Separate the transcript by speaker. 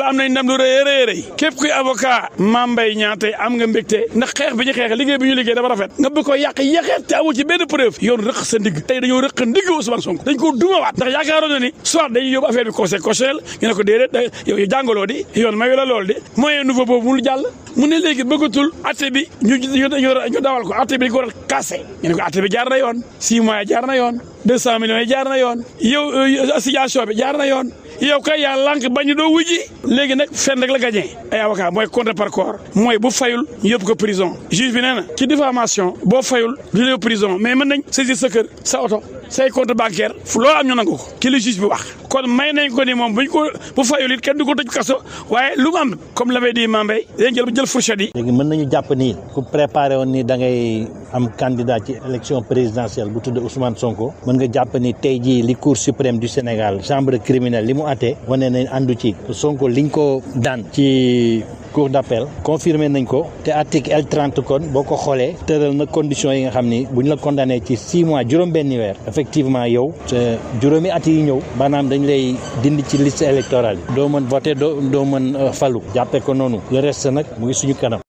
Speaker 1: am nañ ndam lu rëy képp kuy avocat Mame Mbaye Niang tey am nga mbégte ndax xeex bi ñu xeex liggéey bi ñu liggéey dafa rafet nga bëgg ko yàq yéexeet te amu ci benn preuve yoon rëq sa ndigg tey dañoo rëq ndigg Ousmane Sonko dañ ko dumawaat ndax yaakaaroon na ni soit dañuy yóbbu affaire bi conseil constitutionnel ñu ne ko déedéet yow jàngaloo di yoon mayu la lool di moyen nouveau boobu mu jàll mu ne léegi bëggatul atte bi ñu dawal ko atte bi dañ ko war a cassé ñu ne ko atte bi jaar na yoon 6 mois jaar na yoon 200 millions yi jaar na yoon yow association bi jaar na yoon yow kay yaa lànk bañ doo wujji léegi nag fenn rek la gagné ay avocat mooy contre par corps mooy bu fayul ñu yóbbu ko prison juge bi nee na ci diffamation boo fayul du yóbbu prison mais mën nañ saisir sa kër sa oto say compte bancaire fu loolu am ñu nangu ko ki li juge bi wax kon may nañ ko ni moom bu fayul it kenn du ko tëj kaso waaye lu mu am comme l'avait dit Mame Mbaye dañ jël fourchette yi.
Speaker 2: léegi mën nañu jàpp ni ku préparé woon ni da ngay am candidat ci élection présidentielle bu tudd Ousmane Sonko mën nga jàpp ni tey jii li Cour suprême du Sénégal chambre criminelle li mu àtte wane nañ àndu ci Sonko liñ ko daan ci cour d'appel confirmé nañ ko te article L30 kon boo ko xoolee tëral na conditions yi nga xam ni buñ la condamné ci 6 mois juróom-benni weer effectivement yow juróomi at yi ñëw maanaam dañ lay dindi ci liste électorale yi doo mën voter doo mën falu jàppee ko noonu le reste nag mu ngi suñu kanam.